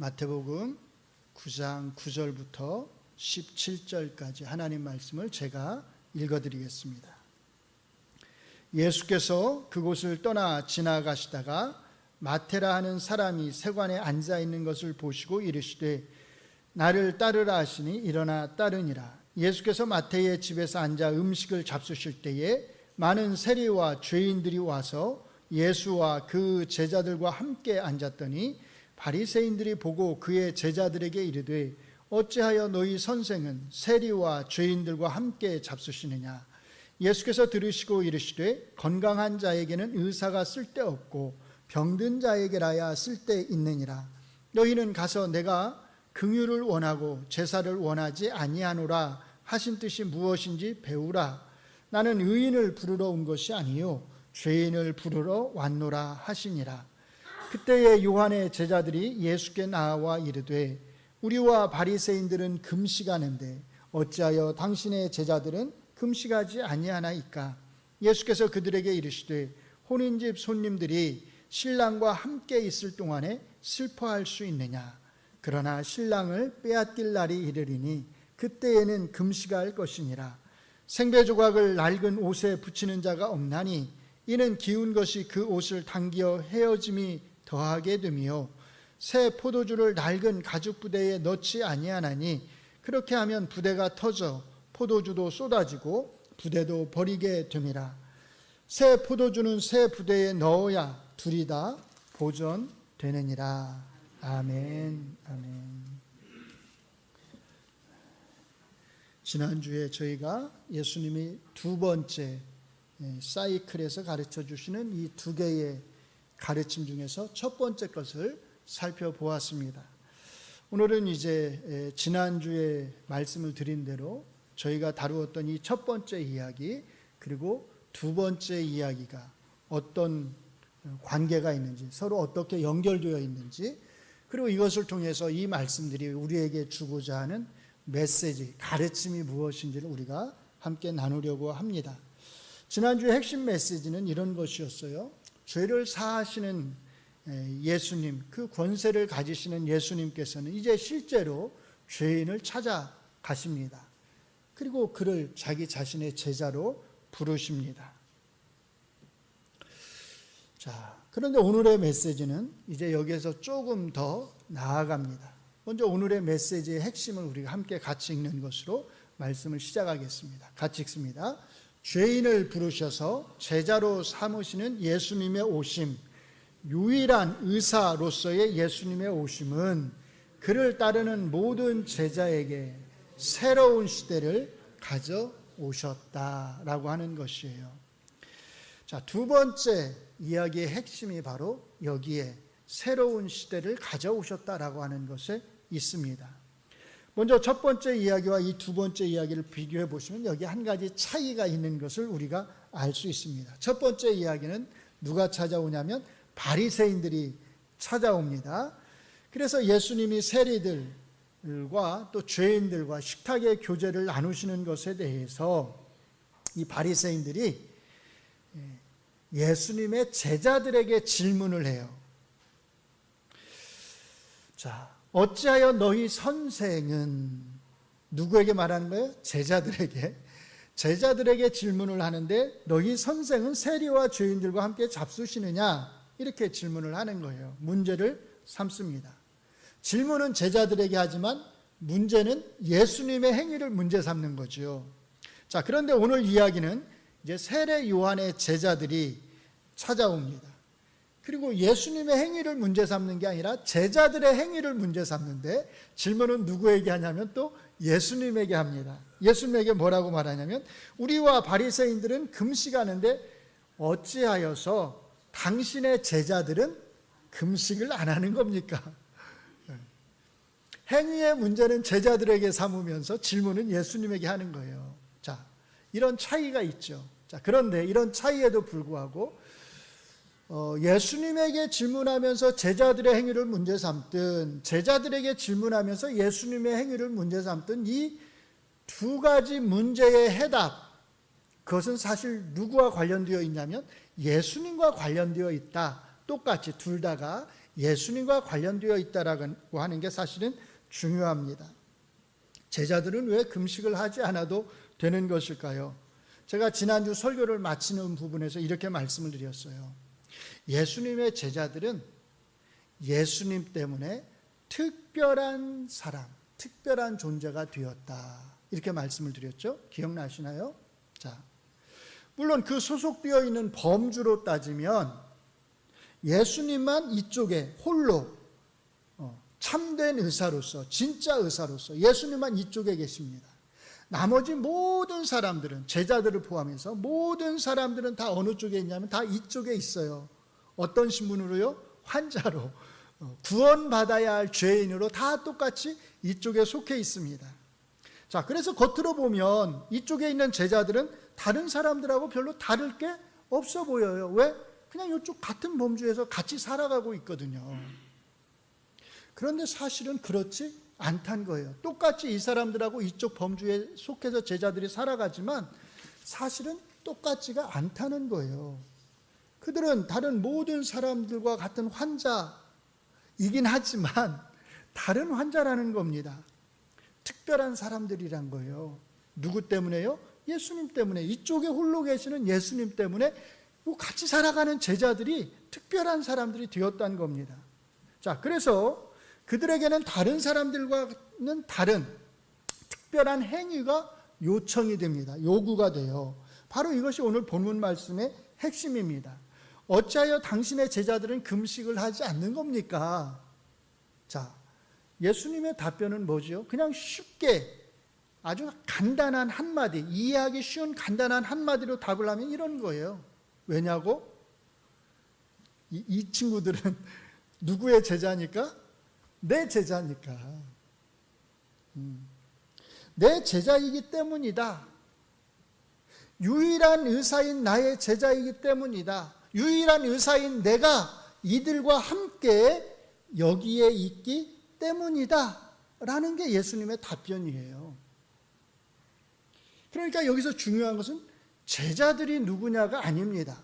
마태복음 9장 9절부터 17절까지 하나님 말씀을 제가 읽어드리겠습니다. 예수께서 그곳을 떠나 지나가시다가 마태라 하는 사람이 세관에 앉아 있는 것을 보시고 이르시되 나를 따르라 하시니 일어나 따르니라. 예수께서 마태의 집에서 앉아 음식을 잡수실 때에 많은 세리와 죄인들이 와서 예수와 그 제자들과 함께 앉았더니 바리새인들이 보고 그의 제자들에게 이르되 어찌하여 너희 선생은 세리와 죄인들과 함께 잡수시느냐. 예수께서 들으시고 이르시되 건강한 자에게는 의사가 쓸데없고 병든 자에게라야 쓸데있느니라. 너희는 가서 내가 긍휼을 원하고 제사를 원하지 아니하노라 하신 뜻이 무엇인지 배우라. 나는 의인을 부르러 온 것이 아니요 죄인을 부르러 왔노라 하시니라. 그때에 요한의 제자들이 예수께 나와 이르되 우리와 바리새인들은 금식하는데 어찌하여 당신의 제자들은 금식하지 아니하나이까. 예수께서 그들에게 이르시되 혼인집 손님들이 신랑과 함께 있을 동안에 슬퍼할 수 있느냐. 그러나 신랑을 빼앗길 날이 이르리니 그때에는 금식할 것이니라. 생배조각을 낡은 옷에 붙이는 자가 없나니 이는 기운 것이 그 옷을 당기어 헤어짐이 더하게 됨이요 새 포도주를 낡은 가죽 부대에 넣지 아니하나니 그렇게 하면 부대가 터져 포도주도 쏟아지고 부대도 버리게 됨이라. 새 포도주는 새 부대에 넣어야 둘이 다 보존되느니라. 아멘. 아멘. 지난주에 저희가 예수님이 두 번째 사이클에서 가르쳐 주시는 이 두 개의 가르침 중에서 첫 번째 것을 살펴보았습니다. 오늘은 이제 지난주에 말씀을 드린 대로 저희가 다루었던 이 첫 번째 이야기 그리고 두 번째 이야기가 어떤 관계가 있는지 서로 어떻게 연결되어 있는지 그리고 이것을 통해서 이 말씀들이 우리에게 주고자 하는 메시지, 가르침이 무엇인지를 우리가 함께 나누려고 합니다. 지난주의 핵심 메시지는 이런 것이었어요. 죄를 사하시는 예수님, 그 권세를 가지시는 예수님께서는 이제 실제로 죄인을 찾아가십니다. 그리고 그를 자기 자신의 제자로 부르십니다. 자, 그런데 오늘의 메시지는 이제 여기에서 조금 더 나아갑니다. 먼저 오늘의 메시지의 핵심을 우리가 함께 같이 읽는 것으로 말씀을 시작하겠습니다. 같이 읽습니다. 죄인을 부르셔서 제자로 삼으시는 예수님의 오심, 유일한 의사로서의 예수님의 오심은 그를 따르는 모든 제자에게 새로운 시대를 가져오셨다라고 하는 것이에요. 자, 두 번째 이야기의 핵심이 바로 여기에 새로운 시대를 가져오셨다라고 하는 것에 있습니다. 먼저 첫 번째 이야기와 이 두 번째 이야기를 비교해 보시면 여기 한 가지 차이가 있는 것을 우리가 알 수 있습니다. 첫 번째 이야기는 누가 찾아오냐면 바리새인들이 찾아옵니다. 그래서 예수님이 세리들과 또 죄인들과 식탁의 교제를 나누시는 것에 대해서 이 바리새인들이 예수님의 제자들에게 질문을 해요. 자, 어찌하여 너희 선생은, 누구에게 말하는 거예요? 제자들에게 질문을 하는데 너희 선생은 세리와 죄인들과 함께 잡수시느냐? 이렇게 질문을 하는 거예요. 문제를 삼습니다. 질문은 제자들에게 하지만 문제는 예수님의 행위를 문제 삼는 거죠. 자, 그런데 오늘 이야기는 이제 세례 요한의 제자들이 찾아옵니다. 그리고 예수님의 행위를 문제 삼는 게 아니라 제자들의 행위를 문제 삼는데 질문은 누구에게 하냐면 또 예수님에게 합니다. 예수님에게 뭐라고 말하냐면 우리와 바리새인들은 금식하는데 어찌하여서 당신의 제자들은 금식을 안 하는 겁니까? 행위의 문제는 제자들에게 삼으면서 질문은 예수님에게 하는 거예요. 자, 이런 차이가 있죠. 자, 그런데 이런 차이에도 불구하고 예수님에게 질문하면서 제자들의 행위를 문제 삼든 제자들에게 질문하면서 예수님의 행위를 문제 삼든 이 두 가지 문제의 해답, 그것은 사실 누구와 관련되어 있냐면 예수님과 관련되어 있다. 똑같이 둘 다가 예수님과 관련되어 있다라고 하는 게 사실은 중요합니다. 제자들은 왜 금식을 하지 않아도 되는 것일까요? 제가 지난주 설교를 마치는 부분에서 이렇게 말씀을 드렸어요. 예수님의 제자들은 예수님 때문에 특별한 사람, 특별한 존재가 되었다. 이렇게 말씀을 드렸죠. 기억나시나요? 자, 물론 그 소속되어 있는 범주로 따지면 예수님만 이쪽에 홀로 참된 의사로서, 진짜 의사로서 예수님만 이쪽에 계십니다. 나머지 모든 사람들은, 제자들을 포함해서 모든 사람들은 다 어느 쪽에 있냐면 다 이쪽에 있어요. 어떤 신분으로요? 환자로, 구원받아야 할 죄인으로 다 똑같이 이쪽에 속해 있습니다. 자, 그래서 겉으로 보면 이쪽에 있는 제자들은 다른 사람들하고 별로 다를 게 없어 보여요. 왜? 그냥 이쪽 같은 범주에서 같이 살아가고 있거든요. 그런데 사실은 그렇지 않다는 거예요. 똑같이 이 사람들하고 이쪽 범주에 속해서 제자들이 살아가지만 사실은 똑같지가 않다는 거예요. 그들은 다른 모든 사람들과 같은 환자이긴 하지만 다른 환자라는 겁니다. 특별한 사람들이란 거예요. 누구 때문에요? 예수님 때문에. 이쪽에 홀로 계시는 예수님 때문에 같이 살아가는 제자들이 특별한 사람들이 되었다는 겁니다. 자, 그래서 그들에게는 다른 사람들과는 다른 특별한 행위가 요청이 됩니다. 요구가 돼요. 바로 이것이 오늘 본문 말씀의 핵심입니다. 어찌하여 당신의 제자들은 금식을 하지 않는 겁니까? 자, 예수님의 답변은 뭐죠? 그냥 쉽게 아주 간단한 한마디, 이해하기 쉬운 간단한 한마디로 답을 하면 이런 거예요. 왜냐고? 이 친구들은 누구의 제자니까? 내 제자니까. 내 제자이기 때문이다. 유일한 의사인 나의 제자이기 때문이다. 유일한 의사인 내가 이들과 함께 여기에 있기 때문이다 라는 게 예수님의 답변이에요. 그러니까 여기서 중요한 것은 제자들이 누구냐가 아닙니다.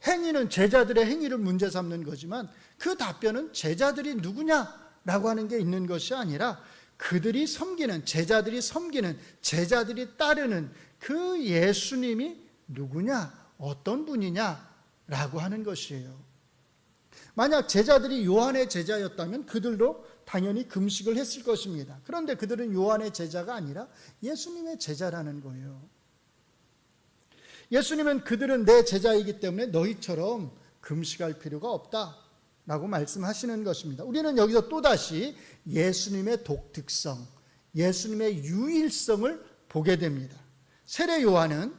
행위는 제자들의 행위를 문제 삼는 거지만 그 답변은 제자들이 누구냐라고 하는 게 있는 것이 아니라 그들이 섬기는, 제자들이 섬기는, 제자들이 따르는 그 예수님이 누구냐, 어떤 분이냐라고 하는 것이에요. 만약 제자들이 요한의 제자였다면 그들도 당연히 금식을 했을 것입니다. 그런데 그들은 요한의 제자가 아니라 예수님의 제자라는 거예요. 예수님은 그들은 내 제자이기 때문에 너희처럼 금식할 필요가 없다라고 말씀하시는 것입니다. 우리는 여기서 또다시 예수님의 독특성, 예수님의 유일성을 보게 됩니다. 세례 요한은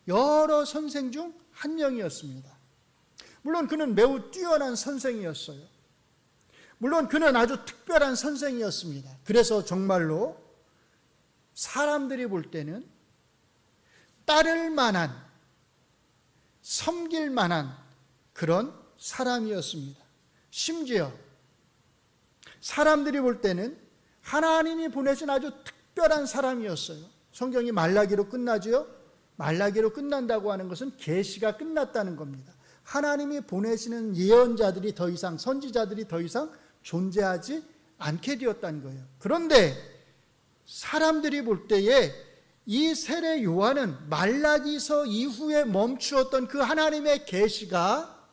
여러 선생 중 한 명이었습니다. 물론 그는 매우 뛰어난 선생이었어요. 물론 그는 아주 특별한 선생이었습니다. 그래서 정말로 사람들이 볼 때는 따를 만한, 섬길 만한 그런 사람이었습니다. 심지어 사람들이 볼 때는 하나님이 보내신 아주 특별한 사람이었어요. 성경이 말라기로 끝나죠. 말라기로 끝난다고 하는 것은 계시가 끝났다는 겁니다. 하나님이 보내시는 예언자들이 더 이상, 선지자들이 더 이상 존재하지 않게 되었다는 거예요. 그런데 사람들이 볼 때에 이 세례 요한은 말라기서 이후에 멈추었던 그 하나님의 계시가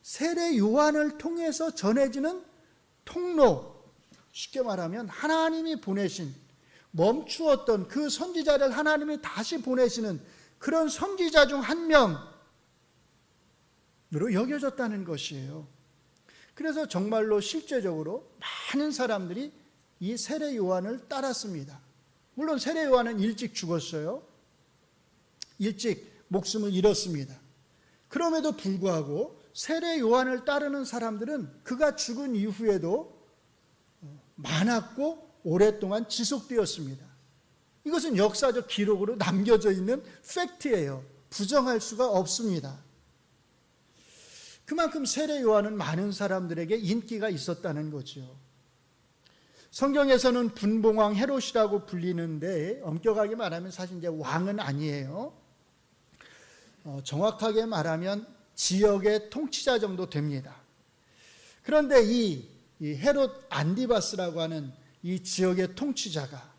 세례 요한을 통해서 전해지는 통로, 쉽게 말하면 하나님이 보내신, 멈추었던 그 선지자를 하나님이 다시 보내시는 그런 선지자 중 한 명으로 여겨졌다는 것이에요. 그래서 정말로 실제적으로 많은 사람들이 이 세례 요한을 따랐습니다. 물론 세례 요한은 일찍 죽었어요. 일찍 목숨을 잃었습니다. 그럼에도 불구하고 세례 요한을 따르는 사람들은 그가 죽은 이후에도 많았고 오랫동안 지속되었습니다. 이것은 역사적 기록으로 남겨져 있는 팩트예요. 부정할 수가 없습니다. 그만큼 세례 요한은 많은 사람들에게 인기가 있었다는 거죠. 성경에서는 분봉왕 헤롯이라고 불리는데 엄격하게 말하면 사실 이제 왕은 아니에요. 정확하게 말하면 지역의 통치자 정도 됩니다. 그런데 이 헤롯 안디바스라고 하는 이 지역의 통치자가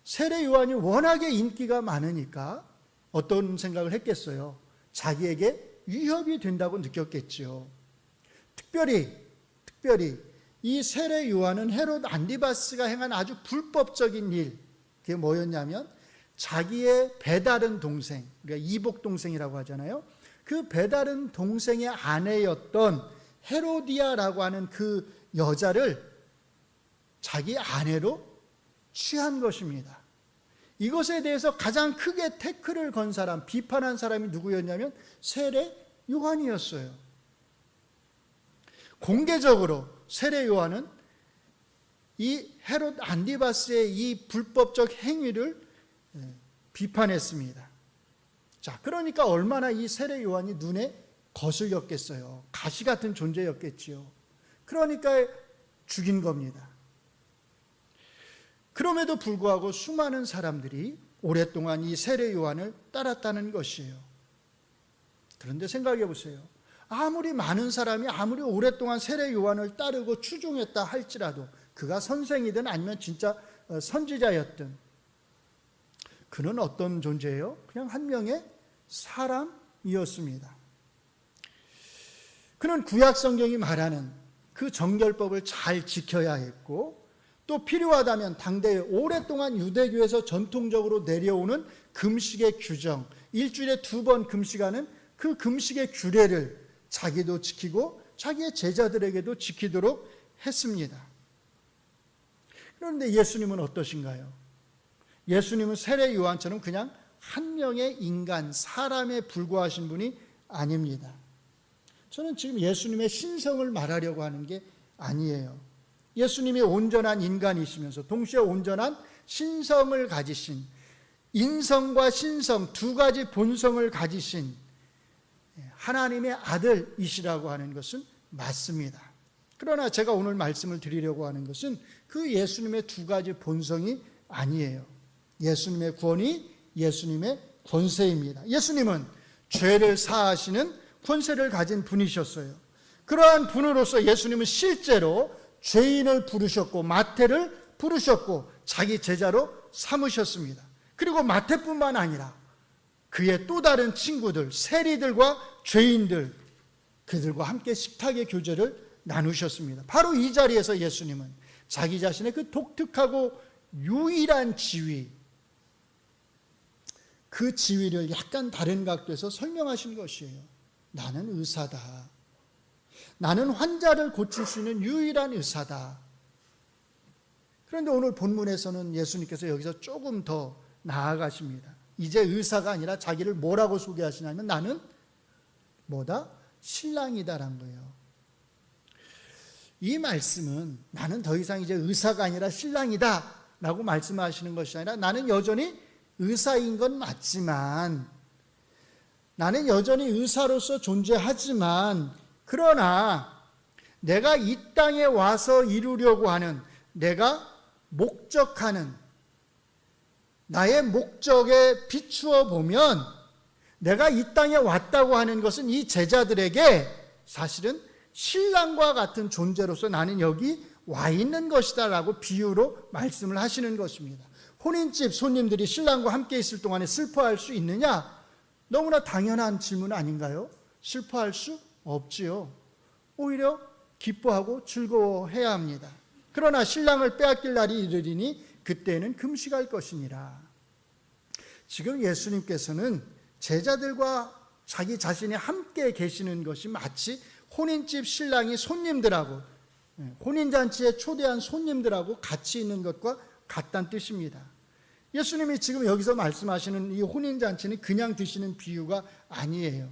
세례 요한이 워낙에 인기가 많으니까 어떤 생각을 했겠어요? 자기에게 위협이 된다고 느꼈겠지요. 특별히 이 세례 요한은 헤롯 안디바스가 행한 아주 불법적인 일, 그게 뭐였냐면 자기의 배다른 동생, 그러니까 이복 동생이라고 하잖아요. 그 배다른 동생의 아내였던 헤로디아라고 하는 그 여자를 자기 아내로 취한 것입니다. 이것에 대해서 가장 크게 태클을 건 사람, 비판한 사람이 누구였냐면 세례 요한이었어요. 공개적으로 세례 요한은 이 헤롯 안디바스의 이 불법적 행위를 비판했습니다. 자, 그러니까 얼마나 이 세례 요한이 눈에 거슬렸겠어요. 가시 같은 존재였겠지요. 그러니까 죽인 겁니다. 그럼에도 불구하고 수많은 사람들이 오랫동안 이 세례 요한을 따랐다는 것이에요. 그런데 생각해 보세요. 아무리 많은 사람이 아무리 오랫동안 세례 요한을 따르고 추종했다 할지라도 그가 선생이든 아니면 진짜 선지자였든 그는 어떤 존재예요? 그냥 한 명의 사람이었습니다. 그는 구약 성경이 말하는 그 정결법을 잘 지켜야 했고 또 필요하다면 당대에 오랫동안 유대교에서 전통적으로 내려오는 금식의 규정, 일주일에 2번 금식하는 그 금식의 규례를 자기도 지키고 자기의 제자들에게도 지키도록 했습니다. 그런데 예수님은 어떠신가요? 예수님은 세례 요한처럼 그냥 한 명의 인간, 사람에 불과하신 분이 아닙니다. 저는 지금 예수님의 신성을 말하려고 하는 게 아니에요. 예수님이 온전한 인간이시면서 동시에 온전한 신성을 가지신, 인성과 신성 두 가지 본성을 가지신 하나님의 아들이시라고 하는 것은 맞습니다. 그러나 제가 오늘 말씀을 드리려고 하는 것은 그 예수님의 두 가지 본성이 아니에요. 예수님의 구원이 예수님의 권세입니다. 예수님은 죄를 사하시는 권세를 가진 분이셨어요. 그러한 분으로서 예수님은 실제로 죄인을 부르셨고 마태를 부르셨고 자기 제자로 삼으셨습니다. 그리고 마태뿐만 아니라 그의 또 다른 친구들, 세리들과 죄인들, 그들과 함께 식탁의 교제를 나누셨습니다. 바로 이 자리에서 예수님은 자기 자신의 그 독특하고 유일한 지위, 그 지위를 약간 다른 각도에서 설명하신 것이에요. 나는 의사다. 나는 환자를 고칠 수 있는 유일한 의사다. 그런데 오늘 본문에서는 예수님께서 여기서 조금 더 나아가십니다. 이제 의사가 아니라 자기를 뭐라고 소개하시냐면 나는 뭐다? 신랑이다라는 거예요. 이 말씀은 나는 더 이상 이제 의사가 아니라 신랑이다 라고 말씀하시는 것이 아니라 나는 여전히 의사인 건 맞지만, 나는 여전히 의사로서 존재하지만, 그러나 내가 이 땅에 와서 이루려고 하는, 내가 목적하는 나의 목적에 비추어 보면 내가 이 땅에 왔다고 하는 것은 이 제자들에게 사실은 신랑과 같은 존재로서 나는 여기 와 있는 것이다 라고 비유로 말씀을 하시는 것입니다. 혼인집 손님들이 신랑과 함께 있을 동안에 슬퍼할 수 있느냐? 너무나 당연한 질문 아닌가요? 슬퍼할 수 없지요. 오히려 기뻐하고 즐거워해야 합니다. 그러나 신랑을 빼앗길 날이 이르리니 그때는 금식할 것이니라. 지금 예수님께서는 제자들과 자기 자신이 함께 계시는 것이 마치 혼인집 신랑이 손님들하고, 혼인잔치에 초대한 손님들하고 같이 있는 것과 같다는 뜻입니다. 예수님이 지금 여기서 말씀하시는 이 혼인잔치는 그냥 드시는 비유가 아니에요.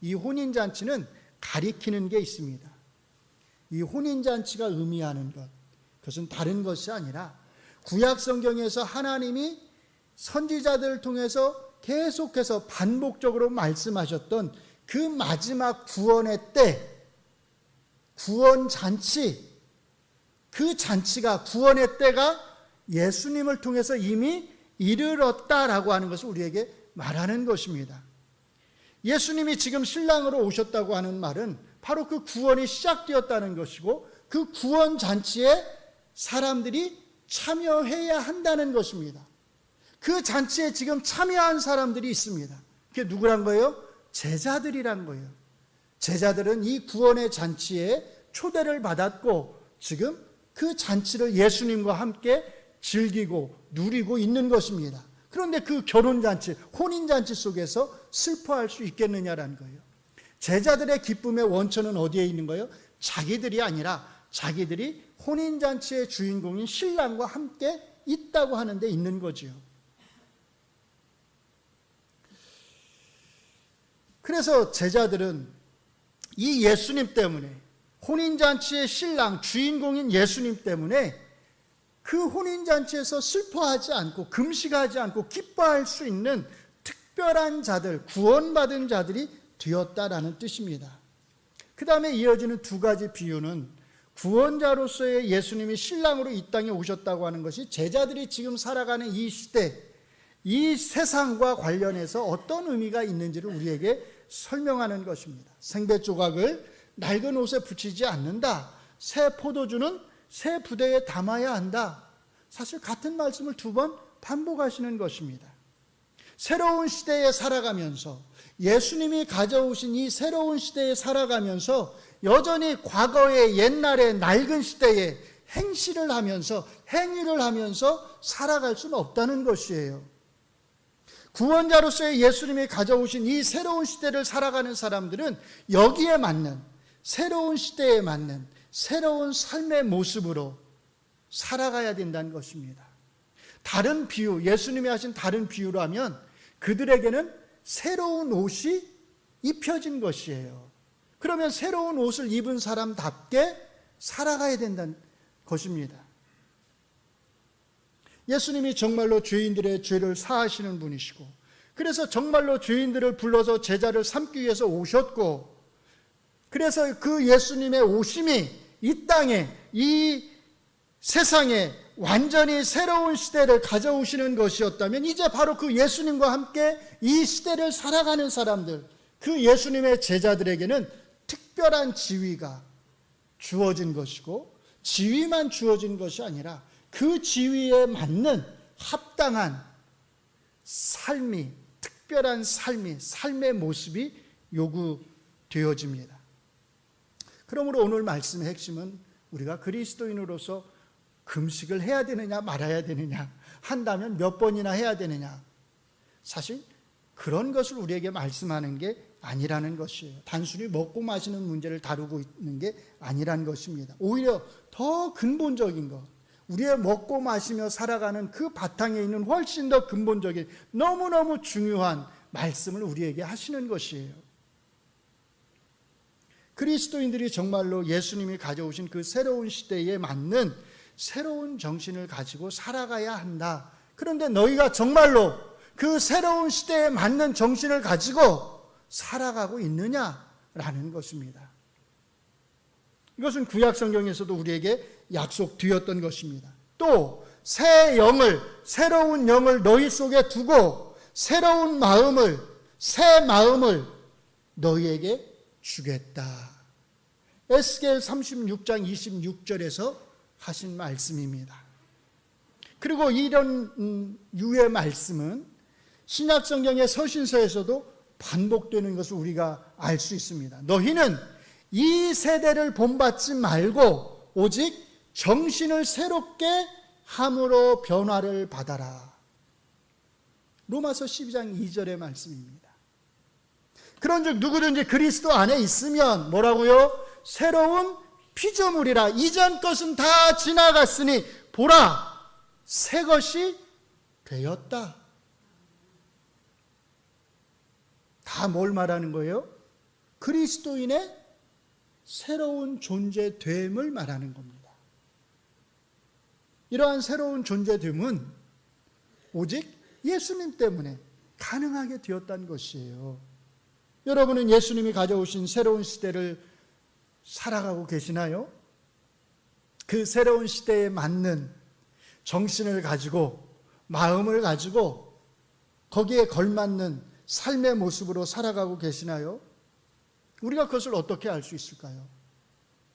이 혼인잔치는 가리키는 게 있습니다. 이 혼인잔치가 의미하는 것, 그것은 다른 것이 아니라 구약 성경에서 하나님이 선지자들을 통해서 계속해서 반복적으로 말씀하셨던 그 마지막 구원의 때, 구원잔치, 그 잔치가, 구원의 때가 예수님을 통해서 이미 이르렀다라고 하는 것을 우리에게 말하는 것입니다. 예수님이 지금 신랑으로 오셨다고 하는 말은 바로 그 구원이 시작되었다는 것이고 그 구원 잔치에 사람들이 참여해야 한다는 것입니다. 그 잔치에 지금 참여한 사람들이 있습니다. 그게 누구란 거예요? 제자들이란 거예요. 제자들은 이 구원의 잔치에 초대를 받았고 지금 그 잔치를 예수님과 함께 즐기고 누리고 있는 것입니다. 그런데 그 결혼잔치, 혼인잔치 속에서 슬퍼할 수 있겠느냐라는 거예요. 제자들의 기쁨의 원천은 어디에 있는 거예요? 자기들이 아니라 자기들이 혼인잔치의 주인공인 신랑과 함께 있다고 하는 데 있는 거지요. 그래서 제자들은 이 예수님 때문에, 혼인잔치의 신랑, 주인공인 예수님 때문에 그 혼인잔치에서 슬퍼하지 않고 금식하지 않고 기뻐할 수 있는 특별한 자들, 구원받은 자들이 되었다라는 뜻입니다. 그 다음에 이어지는 두 가지 비유는 구원자로서의 예수님이 신랑으로 이 땅에 오셨다고 하는 것이 제자들이 지금 살아가는 이 시대, 이 세상과 관련해서 어떤 의미가 있는지를 우리에게 설명하는 것입니다. 생배 조각을 낡은 옷에 붙이지 않는다. 새 포도주는 새 부대에 담아야 한다. 사실 같은 말씀을 두 번 반복하시는 것입니다. 새로운 시대에 살아가면서 예수님이 가져오신 이 새로운 시대에 살아가면서 여전히 과거의 옛날의 낡은 시대에 행실을 하면서 행위를 하면서 살아갈 수는 없다는 것이에요. 구원자로서의 예수님이 가져오신 이 새로운 시대를 살아가는 사람들은 여기에 맞는, 새로운 시대에 맞는 새로운 삶의 모습으로 살아가야 된다는 것입니다. 다른 비유, 예수님이 하신 다른 비유로 하면 그들에게는 새로운 옷이 입혀진 것이에요. 그러면 새로운 옷을 입은 사람답게 살아가야 된다는 것입니다. 예수님이 정말로 죄인들의 죄를 사하시는 분이시고, 그래서 정말로 죄인들을 불러서 제자를 삼기 위해서 오셨고, 그래서 그 예수님의 오심이 이 땅에, 이 세상에 완전히 새로운 시대를 가져오시는 것이었다면 이제 바로 그 예수님과 함께 이 시대를 살아가는 사람들, 그 예수님의 제자들에게는 특별한 지위가 주어진 것이고, 지위만 주어진 것이 아니라 그 지위에 맞는 합당한 삶이, 특별한 삶의 모습이 요구되어집니다. 그러므로 오늘 말씀의 핵심은 우리가 그리스도인으로서 금식을 해야 되느냐 말아야 되느냐, 한다면 몇 번이나 해야 되느냐, 사실 그런 것을 우리에게 말씀하는 게 아니라는 것이에요. 단순히 먹고 마시는 문제를 다루고 있는 게 아니라는 것입니다. 오히려 더 근본적인 것, 우리의 먹고 마시며 살아가는 그 바탕에 있는 훨씬 더 근본적인 너무너무 중요한 말씀을 우리에게 하시는 것이에요. 그리스도인들이 정말로 예수님이 가져오신 그 새로운 시대에 맞는 새로운 정신을 가지고 살아가야 한다. 그런데 너희가 정말로 그 새로운 시대에 맞는 정신을 가지고 살아가고 있느냐라는 것입니다. 이것은 구약 성경에서도 우리에게 약속되었던 것입니다. 또 새 영을, 새로운 영을 너희 속에 두고 새로운 마음을, 새 마음을 너희에게 주겠다. 에스겔 36장 26절에서 하신 말씀입니다. 그리고 이런 유의 말씀은 신약 성경의 서신서에서도 반복되는 것을 우리가 알 수 있습니다. 너희는 이 세대를 본받지 말고 오직 정신을 새롭게 함으로 변화를 받아라. 로마서 12장 2절의 말씀입니다. 그런즉 누구든지 그리스도 안에 있으면 뭐라고요? 새로운 피조물이라. 이전 것은 다 지나갔으니 보라, 새 것이 되었다. 다 뭘 말하는 거예요? 그리스도인의 새로운 존재됨을 말하는 겁니다. 이러한 새로운 존재됨은 오직 예수님 때문에 가능하게 되었다는 것이에요. 여러분은 예수님이 가져오신 새로운 시대를 살아가고 계시나요? 그 새로운 시대에 맞는 정신을 가지고, 마음을 가지고 거기에 걸맞는 삶의 모습으로 살아가고 계시나요? 우리가 그것을 어떻게 알 수 있을까요?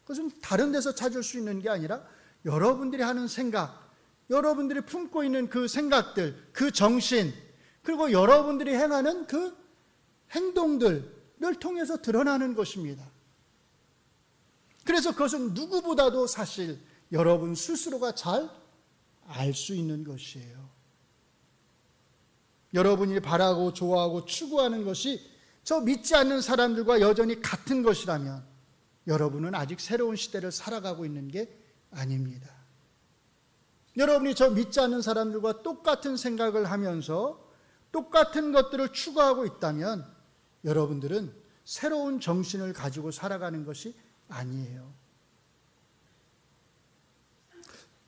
그것은 다른 데서 찾을 수 있는 게 아니라 여러분들이 하는 생각, 여러분들이 품고 있는 그 생각들, 그 정신, 그리고 여러분들이 행하는 그 행동들을 통해서 드러나는 것입니다. 그래서 그것은 누구보다도 사실 여러분 스스로가 잘 알 수 있는 것이에요. 여러분이 바라고 좋아하고 추구하는 것이 저 믿지 않는 사람들과 여전히 같은 것이라면 여러분은 아직 새로운 시대를 살아가고 있는 게 아닙니다. 여러분이 저 믿지 않는 사람들과 똑같은 생각을 하면서 똑같은 것들을 추구하고 있다면 여러분들은 새로운 정신을 가지고 살아가는 것이 아니에요.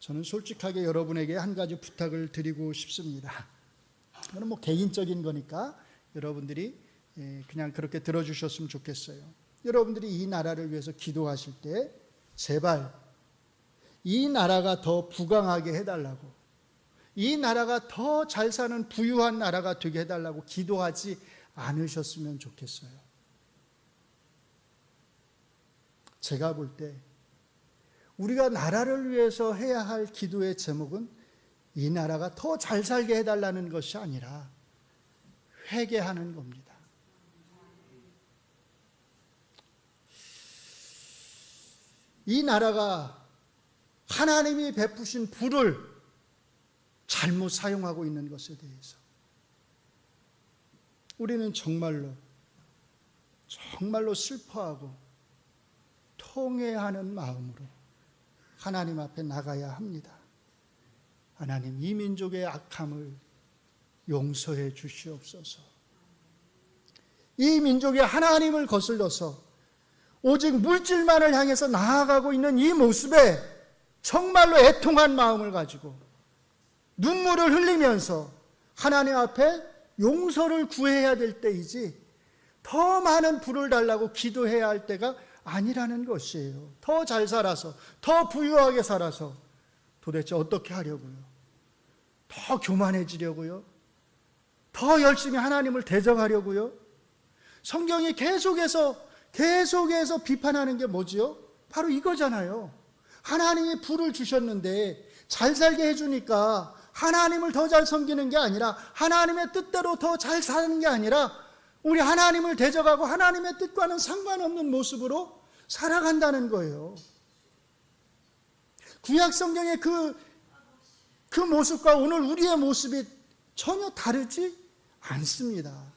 저는 솔직하게 여러분에게 한 가지 부탁을 드리고 싶습니다. 이거는 개인적인 거니까 여러분들이 그냥 그렇게 들어주셨으면 좋겠어요. 여러분들이 이 나라를 위해서 기도하실 때 제발 이 나라가 더 부강하게 해달라고, 이 나라가 더 잘 사는 부유한 나라가 되게 해달라고 기도하지 않으셨으면 좋겠어요. 제가 볼 때 우리가 나라를 위해서 해야 할 기도의 제목은 이 나라가 더 잘 살게 해달라는 것이 아니라 회개하는 겁니다. 이 나라가 하나님이 베푸신 불을 잘못 사용하고 있는 것에 대해서 우리는 정말로 슬퍼하고 통회하는 마음으로 하나님 앞에 나가야 합니다. 하나님, 이 민족의 악함을 용서해 주시옵소서. 이 민족이 하나님을 거슬러서 오직 물질만을 향해서 나아가고 있는 이 모습에 정말로 애통한 마음을 가지고 눈물을 흘리면서 하나님 앞에 용서를 구해야 될 때이지 더 많은 불을 달라고 기도해야 할 때가 아니라는 것이에요. 더 잘 살아서, 더 부유하게 살아서 도대체 어떻게 하려고요? 더 교만해지려고요? 더 열심히 하나님을 대적하려고요? 성경이 계속해서 비판하는 게 뭐지요? 바로 이거잖아요. 하나님이 불을 주셨는데 잘 살게 해주니까 하나님을 더 잘 섬기는 게 아니라 하나님의 뜻대로 더 잘 사는 게 아니라 우리 하나님을 대적하고 하나님의 뜻과는 상관없는 모습으로 살아간다는 거예요. 구약 성경의 그 모습과 오늘 우리의 모습이 전혀 다르지 않습니다.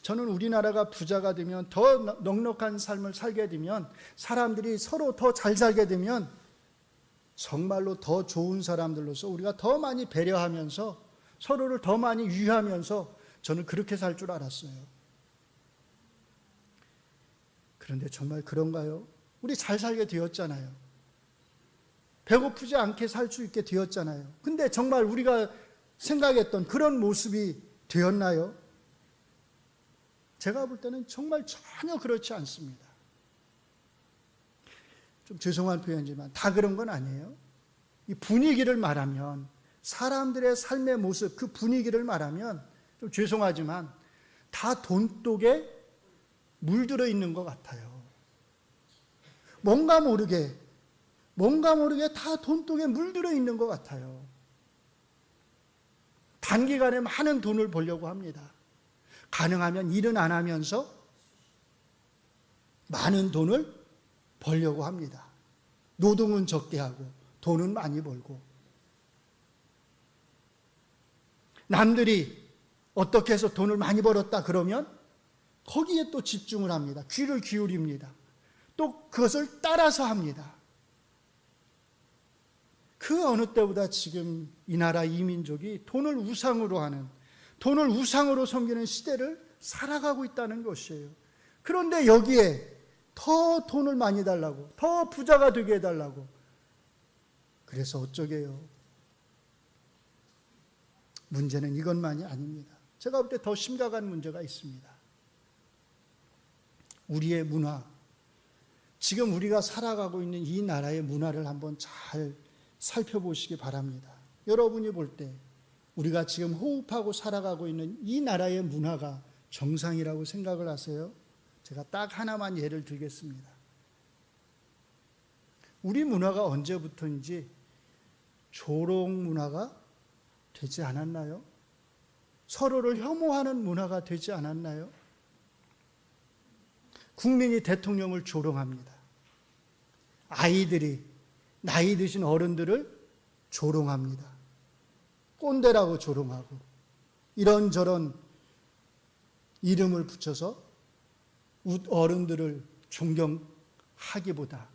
저는 우리나라가 부자가 되면, 더 넉넉한 삶을 살게 되면, 사람들이 서로 더 잘 살게 되면 정말로 더 좋은 사람들로서 우리가 더 많이 배려하면서 서로를 더 많이 유의하면서 저는 그렇게 살 줄 알았어요. 그런데 정말 그런가요? 우리 잘 살게 되었잖아요. 배고프지 않게 살 수 있게 되었잖아요. 근데 정말 우리가 생각했던 그런 모습이 되었나요? 제가 볼 때는 정말 전혀 그렇지 않습니다. 좀 죄송한 표현이지만 다 그런 건 아니에요. 이 분위기를 말하면, 사람들의 삶의 모습, 그 분위기를 말하면 좀 죄송하지만 다 돈독에 물들어 있는 것 같아요. 뭔가 모르게 다 돈독에 물들어 있는 것 같아요. 단기간에 많은 돈을 벌려고 합니다. 가능하면 일은 안 하면서 많은 돈을 벌려고 합니다. 노동은 적게 하고 돈은 많이 벌고, 남들이 어떻게 해서 돈을 많이 벌었다 그러면 거기에 또 집중을 합니다. 귀를 기울입니다. 또 그것을 따라서 합니다. 그 어느 때보다 지금 이 나라 이 민족이 돈을 우상으로 하는, 돈을 우상으로 섬기는 시대를 살아가고 있다는 것이에요. 그런데 여기에 더 돈을 많이 달라고, 더 부자가 되게 해달라고, 그래서 어쩌게요? 문제는 이것만이 아닙니다. 제가 볼 때 더 심각한 문제가 있습니다. 우리의 문화, 지금 우리가 살아가고 있는 이 나라의 문화를 한번 잘 살펴보시기 바랍니다. 여러분이 볼 때 우리가 지금 호흡하고 살아가고 있는 이 나라의 문화가 정상이라고 생각을 하세요? 제가 딱 하나만 예를 들겠습니다. 우리 문화가 언제부터인지 조롱 문화가 되지 않았나요? 서로를 혐오하는 문화가 되지 않았나요? 국민이 대통령을 조롱합니다. 아이들이 나이 드신 어른들을 조롱합니다. 꼰대라고 조롱하고 이런저런 이름을 붙여서 어른들을 존경하기보다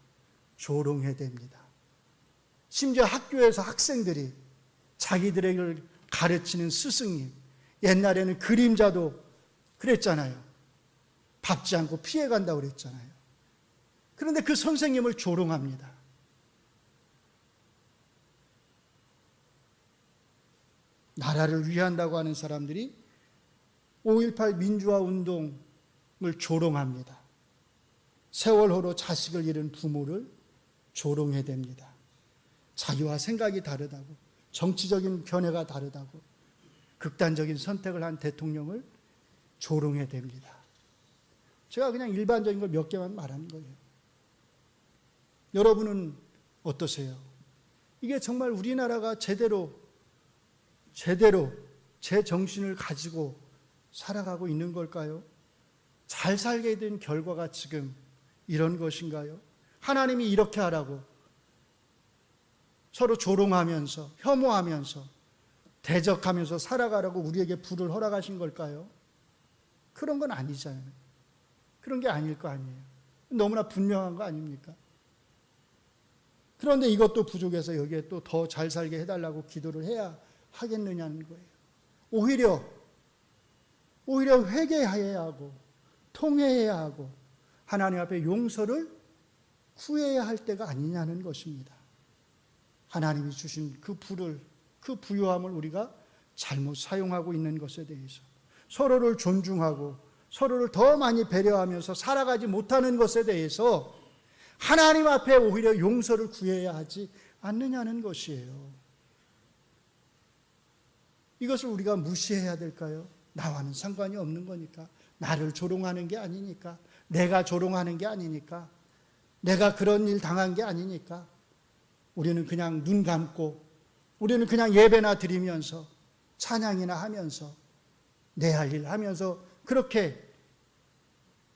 조롱해댑니다. 심지어 학교에서 학생들이 자기들에게 가르치는 스승님, 옛날에는 그림자도 그랬잖아요. 밟지 않고 피해간다고 그랬잖아요. 그런데 그 선생님을 조롱합니다. 나라를 위한다고 하는 사람들이 5.18 민주화 운동을 조롱합니다. 세월호로 자식을 잃은 부모를 조롱해댑니다. 자기와 생각이 다르다고, 정치적인 견해가 다르다고, 극단적인 선택을 한 대통령을 조롱해댑니다. 제가 그냥 일반적인 걸 몇 개만 말하는 거예요. 여러분은 어떠세요? 이게 정말 우리나라가 제대로 제 정신을 가지고 살아가고 있는 걸까요? 잘 살게 된 결과가 지금 이런 것인가요? 하나님이 이렇게 하라고 서로 조롱하면서 혐오하면서 대적하면서 살아가라고 우리에게 불을 허락하신 걸까요? 그런 건 아니잖아요. 그런 게 아닐 거 아니에요. 너무나 분명한 거 아닙니까? 그런데 이것도 부족해서 여기에 또 더 잘 살게 해달라고 기도를 해야 하겠느냐는 거예요. 오히려 회개해야 하고 통회해야 하고 하나님 앞에 용서를 구해야 할 때가 아니냐는 것입니다. 하나님이 주신 그 부요함을 우리가 잘못 사용하고 있는 것에 대해서 서로를 존중하고 서로를 더 많이 배려하면서 살아가지 못하는 것에 대해서 하나님 앞에 오히려 용서를 구해야 하지 않느냐는 것이에요. 이것을 우리가 무시해야 될까요? 나와는 상관이 없는 거니까, 나를 조롱하는 게 아니니까, 내가 조롱하는 게 아니니까, 내가 그런 일 당한 게 아니니까 우리는 그냥 눈 감고 우리는 그냥 예배나 드리면서 찬양이나 하면서 내 할 일 하면서 그렇게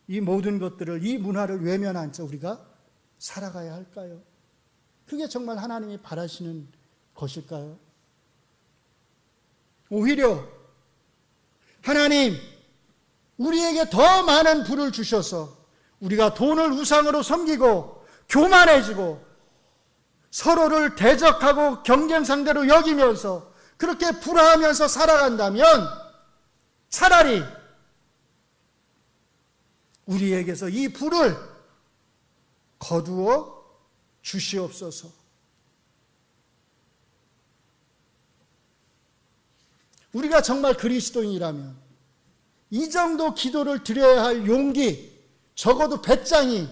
이 모든 것들을, 이 문화를 외면한 채 우리가 살아가야 할까요? 그게 정말 하나님이 바라시는 것일까요? 오히려 하나님, 우리에게 더 많은 부를 주셔서 우리가 돈을 우상으로 섬기고 교만해지고 서로를 대적하고 경쟁 상대로 여기면서 그렇게 불화하면서 살아간다면 차라리 우리에게서 이 불을 거두어 주시옵소서. 우리가 정말 그리스도인이라면 이 정도 기도를 드려야 할 용기, 적어도 배짱이,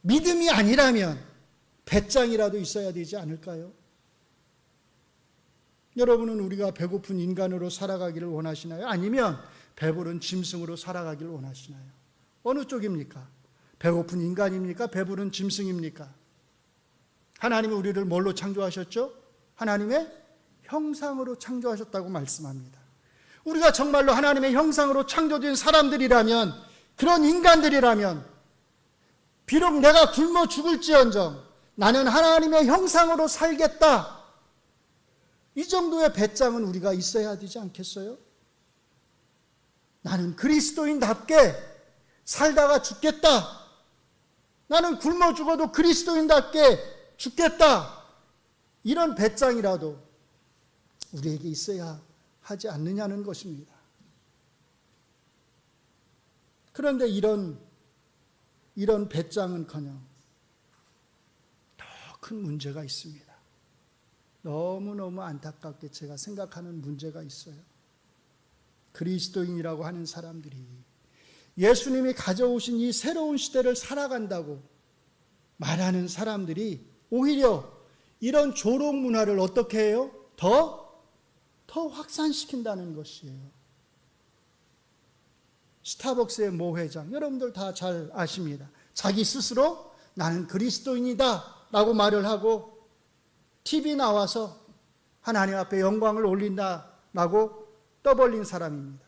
믿음이 아니라면 배짱이라도 있어야 되지 않을까요? 여러분은 우리가 배고픈 인간으로 살아가기를 원하시나요? 아니면 배부른 짐승으로 살아가기를 원하시나요? 어느 쪽입니까? 배고픈 인간입니까? 배부른 짐승입니까? 하나님이 우리를 뭘로 창조하셨죠? 하나님의 형상으로 창조하셨다고 말씀합니다. 우리가 정말로 하나님의 형상으로 창조된 사람들이라면, 그런 인간들이라면 비록 내가 굶어 죽을지언정 나는 하나님의 형상으로 살겠다, 이 정도의 배짱은 우리가 있어야 되지 않겠어요? 나는 그리스도인답게 살다가 죽겠다, 나는 굶어 죽어도 그리스도인답게 죽겠다, 이런 배짱이라도 우리에게 있어야 하지 않느냐는 것입니다. 그런데 이런 배짱은커녕 더 큰 문제가 있습니다. 너무너무 안타깝게 제가 생각하는 문제가 있어요. 그리스도인이라고 하는 사람들이 예수님이 가져오신 이 새로운 시대를 살아간다고 말하는 사람들이 오히려 이런 조롱 문화를 어떻게 해요? 더 확산시킨다는 것이에요. 스타벅스의 모 회장, 여러분들 다 잘 아십니다. 자기 스스로 나는 그리스도인이다 라고 말을 하고 TV 나와서 하나님 앞에 영광을 올린다 라고 떠벌린 사람입니다.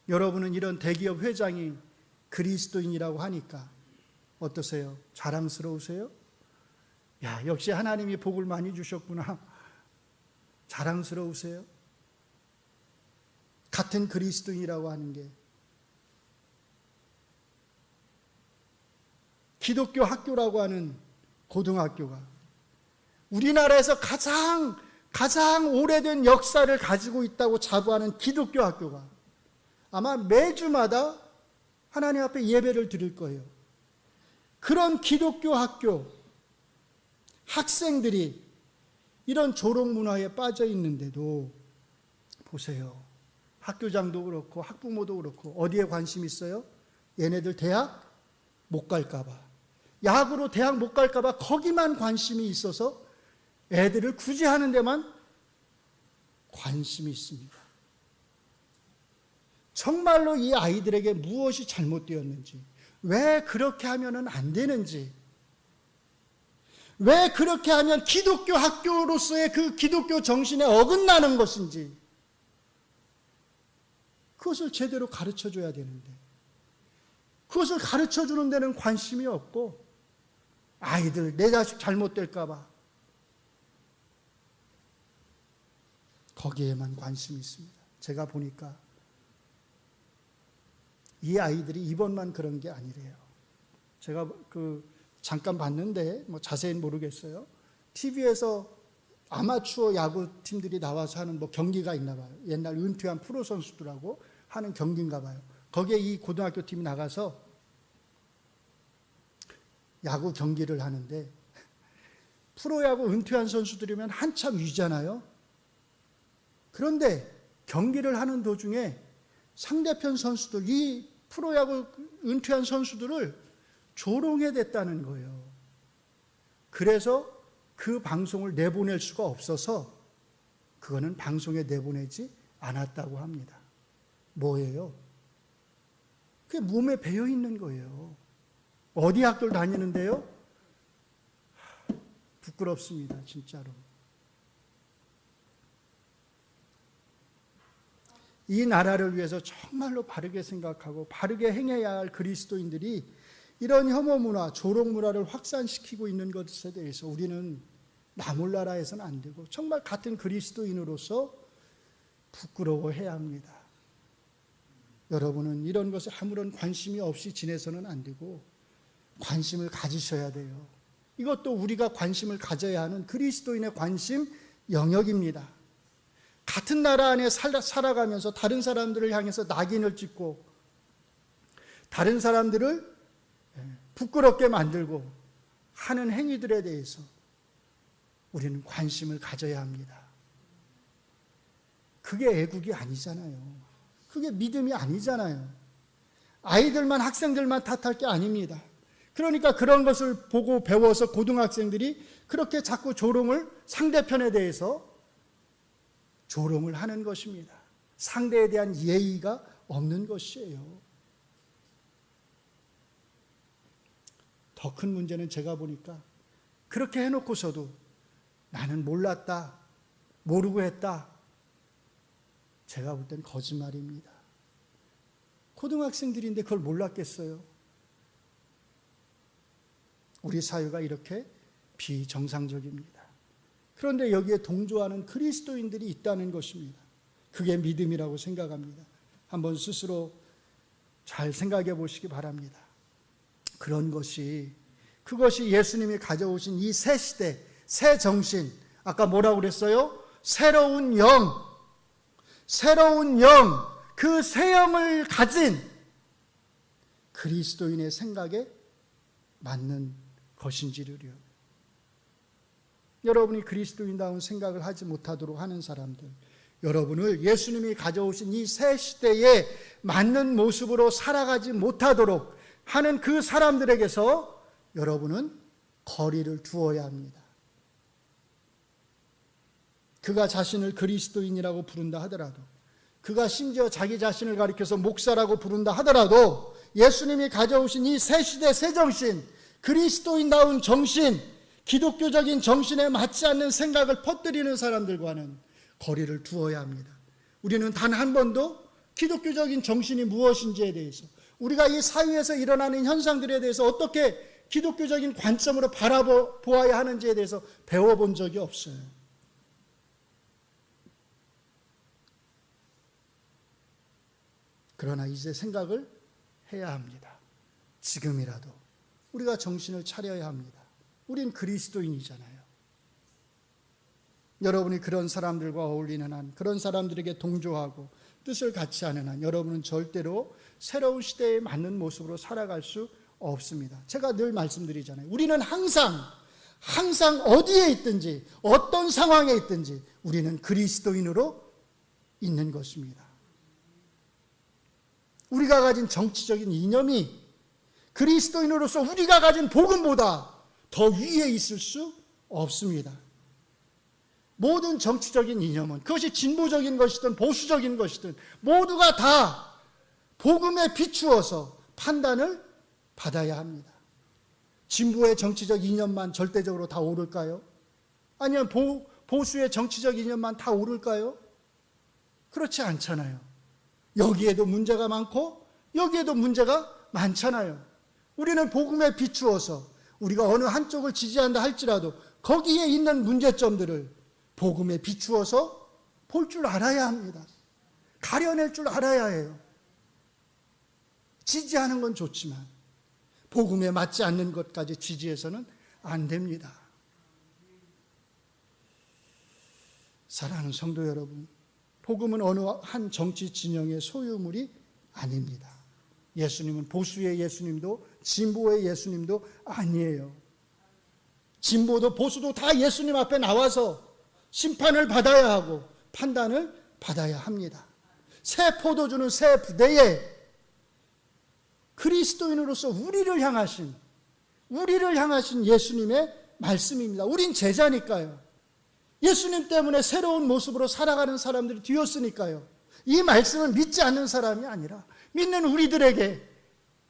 여러분은 이런 대기업 회장이 그리스도인이라고 하니까 어떠세요? 자랑스러우세요? 야, 역시 하나님이 복을 많이 주셨구나. 자랑스러우세요? 같은 그리스도인이라고 하는 게 기독교 학교라고 하는 고등학교가 우리나라에서 가장 오래된 역사를 가지고 있다고 자부하는 기독교 학교가 아마 매주마다 하나님 앞에 예배를 드릴 거예요. 그런 기독교 학교 학생들이 이런 조롱 문화에 빠져 있는데도 보세요. 학교장도 그렇고 학부모도 그렇고 어디에 관심 있어요? 얘네들 대학 못 갈까 봐. 야구로 대학 못 갈까 봐 거기만 관심이 있어서 애들을 구제하는 데만 관심이 있습니다. 정말로 이 아이들에게 무엇이 잘못되었는지, 왜 그렇게 하면 안 되는지, 왜 그렇게 하면 기독교 학교로서의 그 기독교 정신에 어긋나는 것인지 그것을 제대로 가르쳐줘야 되는데 그것을 가르쳐주는 데는 관심이 없고 아이들 내 자식 잘못될까 봐 거기에만 관심이 있습니다. 제가 보니까 이 아이들이 이번만 그런 게 아니래요. 제가 잠깐 봤는데 뭐 자세히는 모르겠어요. TV에서 아마추어 야구팀들이 나와서 하는 뭐 경기가 있나 봐요. 옛날 은퇴한 프로 선수들하고 하는 경기인가 봐요. 거기에 이 고등학교 팀이 나가서 야구 경기를 하는데 프로야구 은퇴한 선수들이면 한참 위잖아요. 그런데 경기를 하는 도중에 상대편 선수들, 이 프로야구 은퇴한 선수들을 조롱해 댔다는 거예요. 그래서 그 방송을 내보낼 수가 없어서 그거는 방송에 내보내지 않았다고 합니다. 뭐예요? 그게 몸에 배어 있는 거예요. 어디 학교를 다니는데요? 부끄럽습니다, 진짜로. 이 나라를 위해서 정말로 바르게 생각하고 바르게 행해야 할 그리스도인들이 이런 혐오 문화, 조롱 문화를 확산시키고 있는 것에 대해서 우리는 나몰라라해서는 안 되고 정말 같은 그리스도인으로서 부끄러워해야 합니다. 여러분은 이런 것에 아무런 관심이 없이 지내서는 안 되고 관심을 가지셔야 돼요. 이것도 우리가 관심을 가져야 하는 그리스도인의 관심 영역입니다. 같은 나라 안에 살아가면서 다른 사람들을 향해서 낙인을 찍고 다른 사람들을 부끄럽게 만들고 하는 행위들에 대해서 우리는 관심을 가져야 합니다. 그게 애국이 아니잖아요. 그게 믿음이 아니잖아요. 아이들만 학생들만 탓할 게 아닙니다. 그러니까 그런 것을 보고 배워서 고등학생들이 그렇게 자꾸 조롱을 상대편에 대해서 조롱을 하는 것입니다. 상대에 대한 예의가 없는 것이에요. 더 큰 문제는 제가 보니까 그렇게 해놓고서도 나는 몰랐다, 모르고 했다. 제가 볼 땐 거짓말입니다. 고등학생들인데 그걸 몰랐겠어요? 우리 사회가 이렇게 비정상적입니다. 그런데 여기에 동조하는 그리스도인들이 있다는 것입니다. 그게 믿음이라고 생각합니다. 한번 스스로 잘 생각해 보시기 바랍니다. 그것이 예수님이 가져오신 이 새 시대, 새 정신, 아까 뭐라고 그랬어요? 새로운 영, 그 새 영을 가진 그리스도인의 생각에 맞는 것인지를요. 여러분이 그리스도인다운 생각을 하지 못하도록 하는 사람들, 여러분을 예수님이 가져오신 이 새 시대에 맞는 모습으로 살아가지 못하도록 하는 그 사람들에게서 여러분은 거리를 두어야 합니다. 그가 자신을 그리스도인이라고 부른다 하더라도 그가 심지어 자기 자신을 가리켜서 목사라고 부른다 하더라도 예수님이 가져오신 이 새 시대 새 정신, 그리스도인다운 정신, 기독교적인 정신에 맞지 않는 생각을 퍼뜨리는 사람들과는 거리를 두어야 합니다. 우리는 단 한 번도 기독교적인 정신이 무엇인지에 대해서, 우리가 이 사회에서 일어나는 현상들에 대해서 어떻게 기독교적인 관점으로 바라보아야 하는지에 대해서 배워본 적이 없어요. 그러나 이제 생각을 해야 합니다. 지금이라도 우리가 정신을 차려야 합니다. 우린 그리스도인이잖아요. 여러분이 그런 사람들과 어울리는 한, 그런 사람들에게 동조하고 뜻을 같이 하는 한, 여러분은 절대로 새로운 시대에 맞는 모습으로 살아갈 수 없습니다. 제가 늘 말씀드리잖아요. 우리는 항상 어디에 있든지 어떤 상황에 있든지 우리는 그리스도인으로 있는 것입니다. 우리가 가진 정치적인 이념이 그리스도인으로서 우리가 가진 복음보다 더 위에 있을 수 없습니다. 모든 정치적인 이념은, 그것이 진보적인 것이든 보수적인 것이든 모두가 다 복음에 비추어서 판단을 받아야 합니다. 진보의 정치적 이념만 절대적으로 다 옳을까요? 아니면 보수의 정치적 이념만 다 옳을까요? 그렇지 않잖아요. 여기에도 문제가 많고 여기에도 문제가 많잖아요. 우리는 복음에 비추어서 우리가 어느 한쪽을 지지한다 할지라도 거기에 있는 문제점들을 복음에 비추어서 볼 줄 알아야 합니다. 가려낼 줄 알아야 해요. 지지하는 건 좋지만 복음에 맞지 않는 것까지 지지해서는 안 됩니다. 사랑하는 성도 여러분, 복음은 어느 한 정치 진영의 소유물이 아닙니다. 예수님은 보수의 예수님도 진보의 예수님도 아니에요. 진보도 보수도 다 예수님 앞에 나와서 심판을 받아야 하고 판단을 받아야 합니다. 새 포도주는 새 부대에 그리스도인으로서 우리를 향하신 예수님의 말씀입니다. 우린 제자니까요. 예수님 때문에 새로운 모습으로 살아가는 사람들이 되었으니까요. 이 말씀을 믿지 않는 사람이 아니라 믿는 우리들에게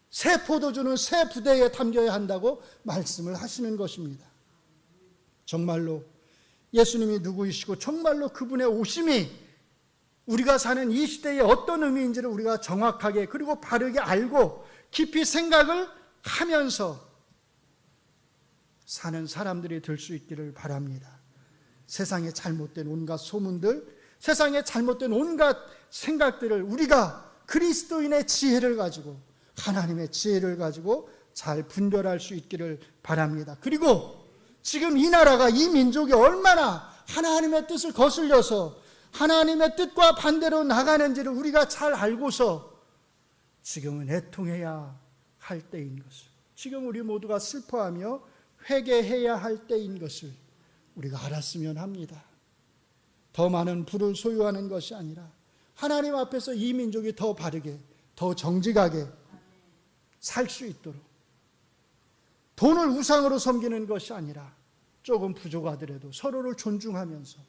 새 포도주는 새 부대에 담겨야 한다고 말씀을 하시는 것입니다. 정말로 예수님이 누구이시고 정말로 그분의 오심이 우리가 사는 이 시대에 어떤 의미인지를 우리가 정확하게 그리고 바르게 알고 깊이 생각을 하면서 사는 사람들이 될 수 있기를 바랍니다. 세상에 잘못된 온갖 소문들, 세상에 잘못된 온갖 생각들을 우리가 그리스도인의 지혜를 가지고, 하나님의 지혜를 가지고 잘 분별할 수 있기를 바랍니다. 그리고 지금 이 나라가, 이 민족이 얼마나 하나님의 뜻을 거슬려서 하나님의 뜻과 반대로 나가는지를 우리가 잘 알고서 지금은 애통해야 할 때인 것을, 지금 우리 모두가 슬퍼하며 회개해야 할 때인 것을 우리가 알았으면 합니다. 더 많은 부를 소유하는 것이 아니라 하나님 앞에서 이 민족이 더 바르게, 더 정직하게 살 수 있도록, 돈을 우상으로 섬기는 것이 아니라 조금 부족하더라도 서로를 존중하면서,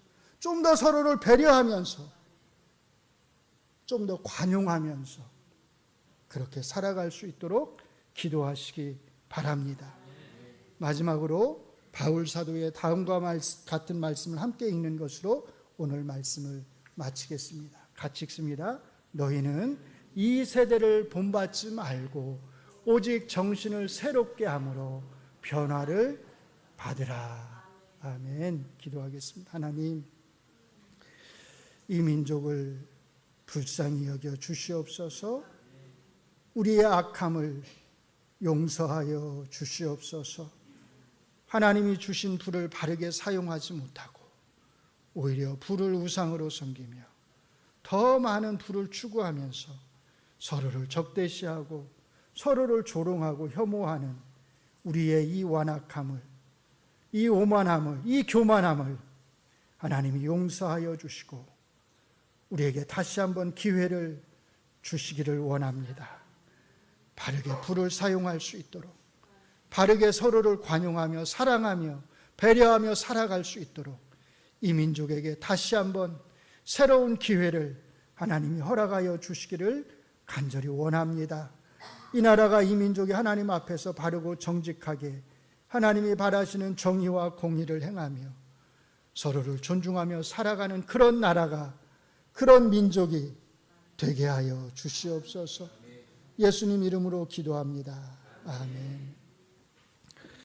좀 더 서로를 배려하면서, 좀 더 관용하면서 그렇게 살아갈 수 있도록 기도하시기 바랍니다. 마지막으로 바울 사도의 다음과 같은 말씀을 함께 읽는 것으로 오늘 말씀을 마치겠습니다. 같이 읽습니다. 너희는 이 세대를 본받지 말고 오직 정신을 새롭게 함으로 변화를 받으라. 아멘. 기도하겠습니다. 하나님, 이 민족을 불쌍히 여겨 주시옵소서. 우리의 악함을 용서하여 주시옵소서. 하나님이 주신 불을 바르게 사용하지 못하고 오히려 불을 우상으로 섬기며 더 많은 불을 추구하면서 서로를 적대시하고 서로를 조롱하고 혐오하는 우리의 이 완악함을, 이 오만함을, 이 교만함을 하나님이 용서하여 주시고 우리에게 다시 한번 기회를 주시기를 원합니다. 바르게 불을 사용할 수 있도록, 바르게 서로를 관용하며 사랑하며 배려하며 살아갈 수 있도록 이 민족에게 다시 한번 새로운 기회를 하나님이 허락하여 주시기를 간절히 원합니다. 이 나라가 이 민족이 하나님 앞에서 바르고 정직하게 하나님이 바라시는 정의와 공의를 행하며 서로를 존중하며 살아가는 그런 나라가, 그런 민족이 되게 하여 주시옵소서. 예수님 이름으로 기도합니다. 아멘.